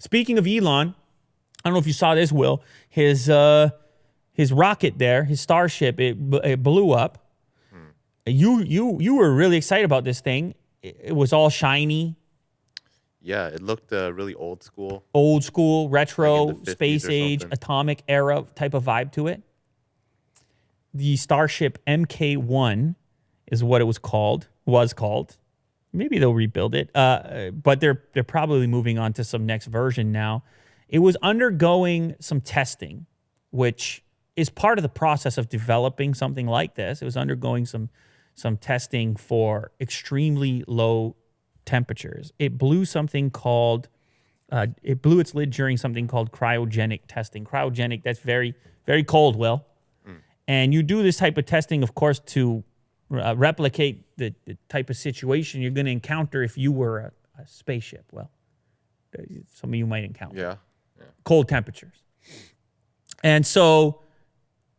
Speaking of Elon, I don't know if you saw this, Will. His rocket there, his Starship, it blew up. You were really excited about this thing. It was all shiny. Yeah, it looked really old school. Old school, retro, Like in the 50s space or age, something. atomic era type of vibe to it. The Starship MK1 is what it was called. Maybe they'll rebuild it. But they're probably moving on to some next version now. It was undergoing some testing, which is part of the process of developing something like this. It was undergoing some testing for extremely low temperatures. It blew its lid during something called cryogenic testing. Cryogenic, that's very, very cold, Will. And you do this type of testing, of course, to replicate the type of situation you're going to encounter if you were a spaceship. Well, some of you might encounter. Yeah. Cold temperatures. And so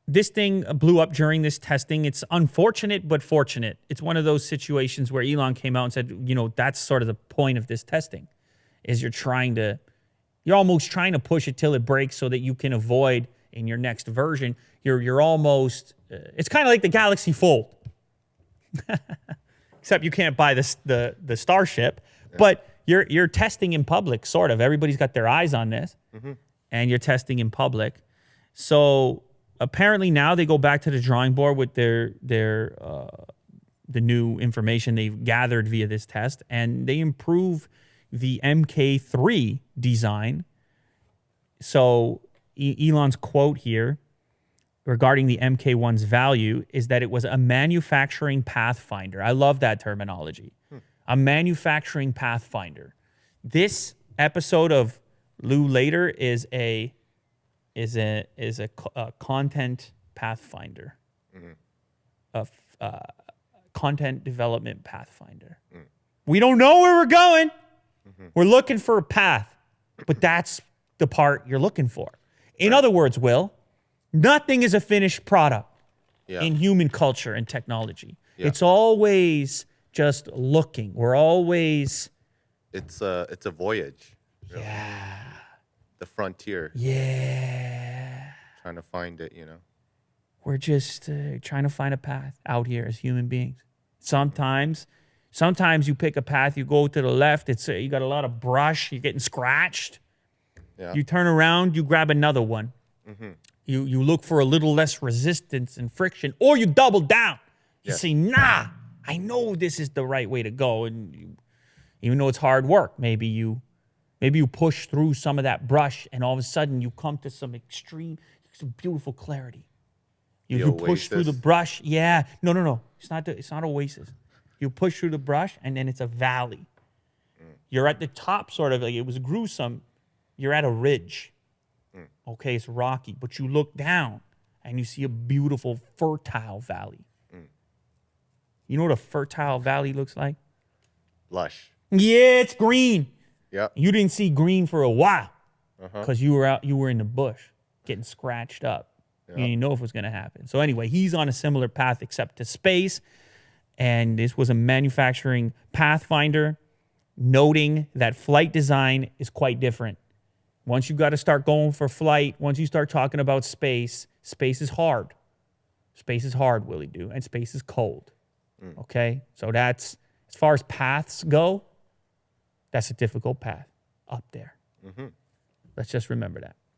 this thing blew up during this testing. It's unfortunate, but fortunate. It's one of those situations where Elon came out and said, that's sort of the point of this testing, is you're almost trying to push it till it breaks so that you can avoid in your next version. You're almost, it's kind of like the Galaxy Fold. Except you can't buy the Starship, but you're testing in public, sort of. Everybody's got their eyes on this, and you're testing in public. So apparently now they go back to the drawing board with the new information they've gathered via this test, and they improve the MK3 design. So Elon's quote here regarding the MK1's value is that it was a manufacturing pathfinder. I love that terminology. A manufacturing pathfinder. This episode of Lou Later is a content pathfinder. A content development pathfinder. We don't know where we're going. We're looking for a path, but that's the part you're looking for. In other words, Will, nothing is a finished product in human culture and technology. Yeah. It's always just looking. We're always... It's a voyage. Really. Yeah. The frontier. Yeah. Trying to find it, We're just trying to find a path out here as human beings. Sometimes you pick a path, you go to the left, you got a lot of brush, you're getting scratched. Yeah. You turn around, you grab another one. You look for a little less resistance and friction, or you double down. You say, nah, I know this is the right way to go. And even though it's hard work, maybe you push through some of that brush, and all of a sudden you come to some beautiful clarity. You push through the brush. Yeah. No. It's not oasis. You push through the brush, and then it's a valley. You're at the top, sort of like it was gruesome. You're at a ridge. Okay, it's rocky, but you look down and you see a beautiful, fertile valley. You know what a fertile valley looks like? Lush. Yeah, it's green. Yeah. You didn't see green for a while because you were in the bush getting scratched up. You didn't know if it was going to happen. So anyway, he's on a similar path except to space, and this was a manufacturing pathfinder, noting that flight design is quite different. Once you got to start going for flight, once you start talking about space is hard. Space is hard, Willie Doo, and space is cold. Okay? So that's, as far as paths go, that's a difficult path up there. Let's just remember that.